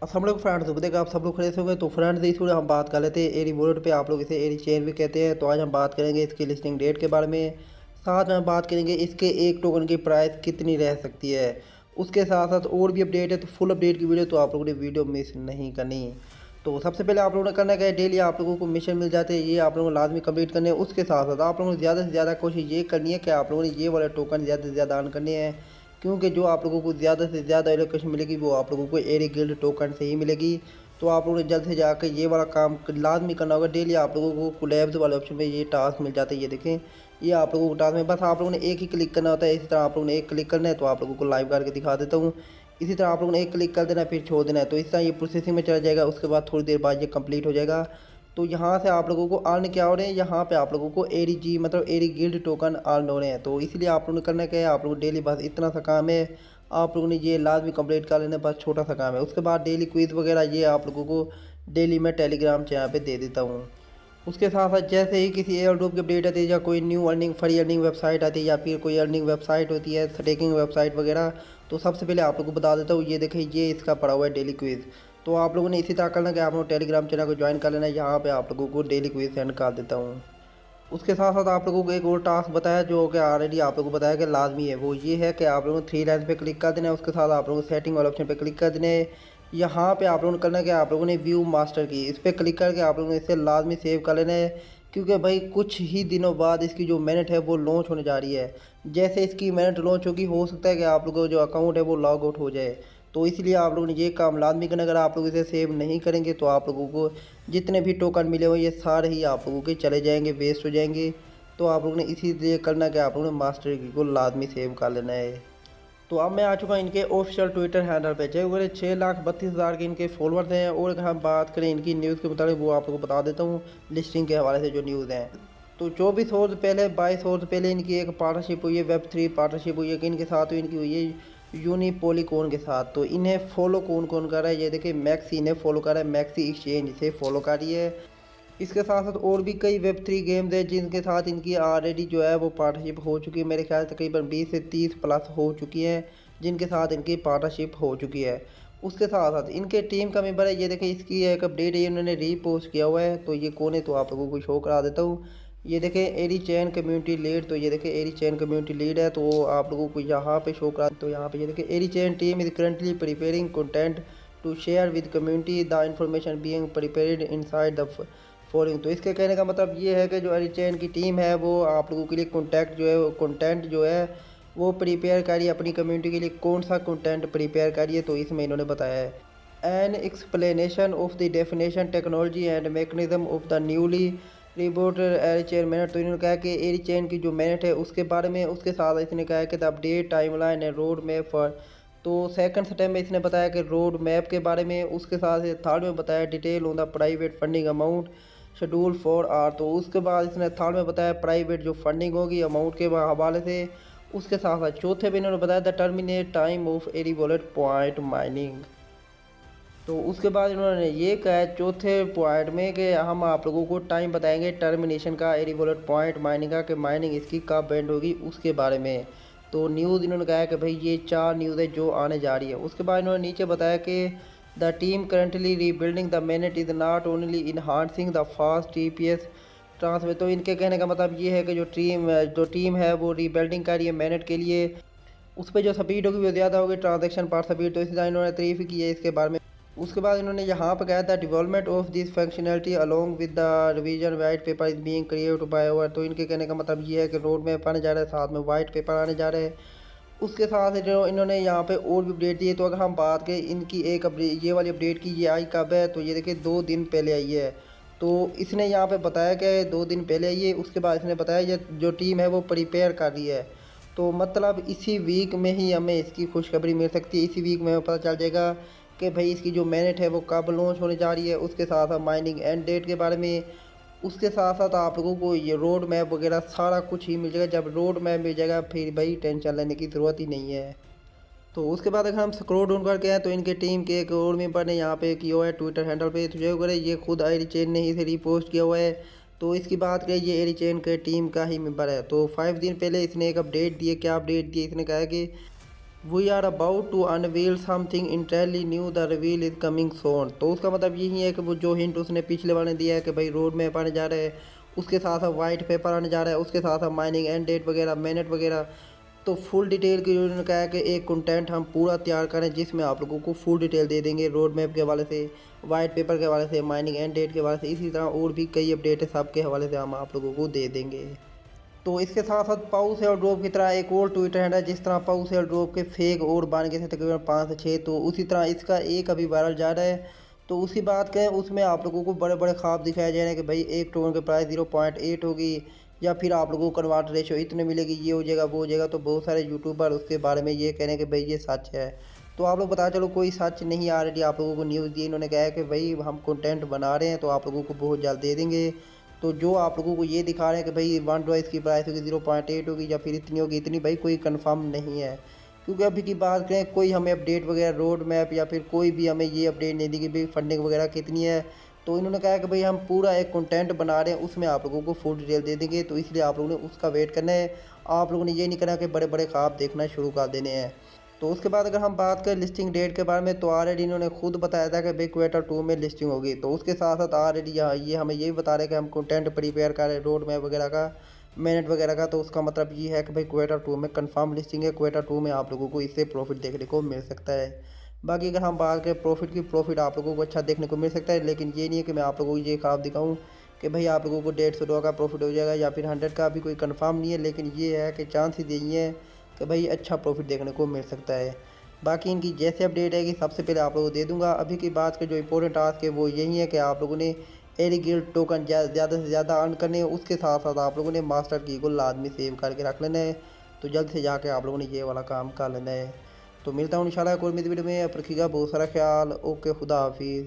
अस्सलाम वालेकुम फ्रेंड्स, उम्मीद है कि आप सब लोग खड़े से होंगे। तो फ्रेंड्स इस वीडियो हम बात कर लेते हैं एरी वॉलेट पे, आप लोग इसे एरी चेन भी कहते हैं। तो आज हम बात करेंगे इसकी लिस्टिंग डेट के बारे में, साथ में हम बात करेंगे इसके एक टोकन की प्राइस कितनी रह सकती है। उसके साथ साथ और भी अपडेट है, तो फुल अपडेट की वीडियो तो आप लोगों ने वीडियो मिस नहीं करनी। तो सबसे पहले आप लोगों ने करना क्या है, डेली आप लोगों को मिशन मिल जाते हैं, ये आप लोगों को लाजमी कंप्लीट करने हैं। उसके साथ साथ आप लोगों को ज़्यादा से ज़्यादा कोशिश ये करनी है कि आप लोगों ने ये वाले टोकन ज़्यादा से ज़्यादा अर्न करने हैं, क्योंकि जो आप लोगों को ज़्यादा से ज़्यादा एलोकेशन मिलेगी वो आप लोगों को एरी गिल्ड टोकन से ही मिलेगी। तो आप लोगों ने जल्द से जाकर ये वाला काम लाजमी करना होगा। डेली आप लोगों को कोलैब्स वाले ऑप्शन में ये टास्क मिल जाते हैं, ये देखें, ये आप लोगों को टास्क में बस आप लोगों ने एक ही क्लिक करना होता है। इसी तरह आप लोगों ने एक क्लिक करना है, तो आप लोगों को लाइव करके दिखा देता हूँ। इसी तरह आप लोगों ने एक क्लिक कर देना है, फिर छोड़ देना है। तो इस तरह ये प्रोसेसिंग में चला जाएगा, उसके बाद थोड़ी देर बाद ये कंप्लीट हो जाएगा। तो यहाँ से आप लोगों को अर्न क्या हो रहे हैं, यहाँ पे आप लोगों को एरी जी मतलब एरी गिल्ड टोकन अर्न हो रहे हैं। तो इसलिए आप लोगों ने करना क्या है, आप लोगों को डेली बस इतना सा काम है, आप लोगों ने ये लाजमी कंप्लीट कर लेना, बस छोटा सा काम है। उसके बाद डेली क्विज वगैरह ये आप लोगों को डेली मैं टेलीग्राम चैनल पे दे देता हूँ। उसके साथ साथ जैसे ही किसी एयर ड्रॉप की अपडेट आती है, या कोई new earning free earning website आती है, या फिर कोई अर्निंग वेबसाइट होती है स्टेकिंग वेबसाइट वगैरह, तो सबसे पहले आप लोगों को बता देता हूँ। ये देखिए, ये इसका पड़ा हुआ है डेली क्विज। तो आप लोगों ने इसी तरह करना कि आप लोग टेलीग्राम चैनल को ज्वाइन कर लेना है, यहाँ पे आप लोगों को डेली क्विज सेंड कर देता हूँ। उसके साथ साथ आप लोगों को एक और टास्क बताया, जो कि ऑलरेडी आप लोगों को बताया कि लाजमी है, वो ये है कि आप लोगों को थ्री लाइन पे क्लिक कर देना है। उसके साथ आप लोगों को सेटिंग वाले ऑप्शन पे क्लिक कर देना है। यहाँ पे आप लोगों ने करना है कि आप लोगों ने व्यू मास्टर की इस पर क्लिक करके आप लोगों ने इसे लाजमी सेव कर लेना है, क्योंकि भाई कुछ ही दिनों बाद इसकी जो मिनट है वो लॉन्च होने जा रही है। जैसे इसकी मिनट लॉन्च होगी, हो सकता है कि आप लोगों का जो अकाउंट है वो लॉग आउट हो जाए। तो इसलिए आप लोगों ने ये काम लाजमी करना। अगर आप लोग इसे सेव नहीं करेंगे तो आप लोगों को जितने भी टोकन मिले हुए ये सारे ही आप लोगों के चले जाएंगे, वेस्ट हो जाएंगे। तो आप लोगों ने इसीलिए करना कि आप लोगों ने मास्टर की को लाजमी सेव कर लेना है। तो अब मैं आ चुका हूँ इनके ऑफिशियल ट्विटर हैंडल पे, चाहे वो 6,32,000 के इनके फॉलोअर्स हैं। और अगर हम बात करें इनकी न्यूज़ के मुताबिक, वो आप लोगों को बता देता हूँ लिस्टिंग के हवाले से जो न्यूज़ हैं। तो 24 रोज़ पहले 22 रोज़ पहले इनकी एक पार्टनरशिप हुई है, Web3 पार्टनरशिप हुई है, कि इनके साथ हुई, इनकी हुई है यूनिपोलिकॉन के साथ। तो इन्हें फॉलो कौन कौन कर रहा है, ये देखिए, मैक्सी इन्हें फॉलो कर रहा है, मैक्सी एक्सचेंज इसे फॉलो कर रही है। इसके साथ साथ और भी कई Web3 गेम्स हैं जिनके साथ इनकी ऑलरेडी जो है वो पार्टनरशिप हो चुकी है। मेरे ख्याल तकरीबन 20 से 30 प्लस हो चुकी हैं जिनके साथ इनकी पार्टनरशिप हो चुकी है। उसके साथ साथ इनके टीम का मेंबर है, ये देखें, इसकी एक अपडेट है, इन्होंने रीपोस्ट किया हुआ है। तो ये कौन है, तो आप लोगों को शो करा देता हूँ। ये देखें, एरी चैन कम्युनिटी लीड। तो ये देखें, एरी चैन कम्युनिटी लीड है, तो आप लोगों को यहाँ पे शो करा। तो यहाँ पे ये देखें, Ari chain team is currently preparing content to share with community, the information being prepared inside the following. तो इसके कहने का मतलब ये है कि जो एरी चैन की टीम है वो आप लोगों के लिए कॉन्टैक्ट जो है, कंटेंट जो है वो प्रिपेयर करिए अपनी कम्युनिटी के लिए। कौन सा कंटेंट प्रिपेयर करिए, तो इसमें इन्होंने बताया है an explanation of the definition technology and mechanism of the newly rebooted Ari chain mainnet. तो इन्होंने कहा कि एरी चेन की जो मैनेट है उसके बारे में। उसके साथ इसने कहा है कि the update timeline and road map for. तो सेकंड स्टेप में इसने बताया कि रोड मैप के बारे में। उसके साथ थर्ड में बताया detail on the private funding amount schedule for R. तो उसके बाद इसने थर्ड में बताया प्राइवेट जो फंडिंग होगी अमाउंट के हवाले से। उसके साथ साथ चौथे में इन्होंने बताया the terminate time of Ari wallet point mining. तो उसके बाद इन्होंने ये कहा है चौथे पॉइंट में कि हम आप लोगों को टाइम बताएंगे टर्मिनेशन का एरी वॉलेट पॉइंट माइनिंग का, कि माइनिंग इसकी कब एंड होगी उसके बारे में। तो न्यूज़ इन्होंने कहा है कि भाई ये 4 न्यूज़ है जो आने जा रही है। उसके बाद इन्होंने नीचे बताया कि the team currently rebuilding the MANET is not only enhancing the fast TPS transfer. तो इनके कहने का मतलब ये है कि जो टीम है वो रीबिल्डिंग कर रही है मैनेट के लिए, उस पर जो स्पीड होगी वो ज़्यादा होगी, ट्रांजेक्शन पर स्पीड। तो इसी तरह इन्होंने तारीफ की है इसके बारे में। उसके बाद इन्होंने यहाँ पर कहा था development of this functionality along with the revision white paper is being created by over. तो इनके कहने का मतलब ये है कि रोड मैप आने जा रहा है, साथ में वाइट पेपर आने जा रहे हैं। उसके साथ जो इन्होंने यहाँ पे और भी अपडेट दी है। तो अगर हम बात करें इनकी एक अपडेट, ये वाली अपडेट की, ये आई कब है, तो ये देखिए 2 दिन पहले आई है। तो इसने यहाँ पे बताया कि 2 दिन पहले आई है। उसके बाद इसने बताया ये जो टीम है वो प्रिपेयर कर रही है। तो मतलब इसी वीक में ही हमें इसकी खुशखबरी मिल सकती है। इसी वीक में हमें पता चल जाएगा कि भाई इसकी जो मैनेट है वो कब लॉन्च होने जा रही है। उसके साथ साथ माइनिंग एंड डेट के बारे में। उसके साथ साथ आप लोगों को ये रोड मैप वगैरह सारा कुछ ही मिल जाएगा। जब रोड मैप मिल जाएगा फिर भाई टेंशन लेने की ज़रूरत ही नहीं है। तो उसके बाद अगर हम स्क्रॉल डाउन करके आए तो इनके टीम के एक और मेंबर ने यहाँ पे किया हुआ है ट्विटर हैंडल पे, तो जो करे ये खुद एरी चेन ने इसे रीपोस्ट किया हुआ है। तो इसकी बात करें, ये एरी चेन के टीम का ही मेंबर है। तो 5 दिन पहले इसने एक अपडेट दी है। क्या अपडेट दी है, इसने कहा है कि we are about to unveil something entirely new, the reveal is coming soon. तो उसका मतलब यही है कि वो जो हिंट उसने पिछले वाले ने दिया है कि भाई रोड मैप आने जा रहा है, उसके साथ साथ वाइट पेपर आने जा रहा है, उसके साथ साथ माइनिंग एंड डेट वगैरह, मिनट वगैरह। तो फुल डिटेल की उन्होंने कहा है कि एक कंटेंट हम पूरा तैयार करें जिसमें आप लोगों को फुल डिटेल दे देंगे, रोड मैप के हवाले से, वाइट पेपर के हवाले से, माइनिंग एंड डेट के हवाले से, इसी तरह और भी कई अपडेट है, सबके हवाले से हम आप लोगों को दे देंगे। तो इसके साथ साथ पाउस एयर ड्रॉप की तरह एक और ट्विटर हैंडल है, जिस तरह पाउस एयर ड्रॉप के फेक और बन गए थे तकरीबन 5 से 6, तो उसी तरह इसका एक अभी वायरल जा रहा है। तो उसी बात करें, उसमें आप लोगों को बड़े बड़े ख्वाब दिखाए जा रहे हैं कि भाई एक टोकन के प्राइस 0.8 होगी, या फिर आप लोगों को कन्वर्ट रेशो इतने मिलेगी, ये हो जाएगा वो हो जाएगा। तो बहुत सारे यूट्यूबर उसके बारे में ये कह रहे हैं कि भाई ये सच है। तो आप लोग बता चलो कोई सच नहीं, ऑलरेडी आप लोगों को न्यूज़ दी, इन्होंने कहा है कि भाई हम कंटेंट बना रहे हैं तो आप लोगों को बहुत जल्द दे देंगे। तो जो आप लोगों को ये दिखा रहे हैं कि भाई वन डॉइस की प्राइस होगी 0.8 होगी, या फिर इतनी होगी इतनी, भाई कोई कंफर्म नहीं है। क्योंकि अभी की बात करें, कोई हमें अपडेट वगैरह रोड मैप या फिर कोई भी हमें ये अपडेट नहीं दी कि भाई फंडिंग वगैरह कितनी है। तो इन्होंने कहा कि भाई हम पूरा एक कंटेंट बना रहे हैं, उसमें आप लोगों को फुल डिटेल दे देंगे, तो इसलिए आप लोगों ने उसका वेट करना है। आप लोगों ने ये नहीं करना कि बड़े बड़े ख्वाब देखना शुरू कर देने हैं। तो उसके बाद अगर हम बात करें लिस्टिंग डेट के बारे में, तो ऑलरेडी इन्होंने खुद बताया था कि भाई क्वार्टर 2 में लिस्टिंग होगी। तो उसके साथ साथ ऑलरेडी यहाँ ये हमें ये भी बता रहे हैं कि हम कंटेंट प्रिपेयर कर रहे हैं रोड मैप वगैरह का, मिनट वगैरह का। तो उसका मतलब ये है कि भाई क्वार्टर 2 में कंफर्म लिस्टिंग है, क्वार्टर 2 में आप लोगों को इससे प्रॉफिट देखने को मिल सकता है। बाकी अगर हम बात करें प्रॉफिट की, प्रॉफिट आप लोगों को अच्छा देखने को मिल सकता है, लेकिन ये नहीं है कि मैं आप लोगों को ये ख्वाब दिखाऊँ कि भाई आप लोगों को $150 का प्रॉफिट हो जाएगा या फिर 100 का, भी कोई कंफर्म नहीं है। लेकिन ये है कि चांसेस यही है कि भाई अच्छा प्रॉफिट देखने को मिल सकता है। बाकी इनकी जैसे अपडेट है कि सबसे पहले आप लोगों को दे दूंगा। अभी की बात के जो इंपॉर्टेंट टास्क है वो यही है कि आप लोगों ने एरी गिल्ड टोकन ज़्यादा से ज़्यादा अर्न करने हैं। उसके साथ साथ आप लोगों ने मास्टर की को लाजमी सेव करके रख लेना है। तो जल्द से जाके आप लोगों ने ये वाला काम कर लेना है। तो मिलता हूँ इंशाल्लाह एक और वीडियो में। अब रखिएगा बहुत सारा ख्याल। ओके, खुदा हाफिज़।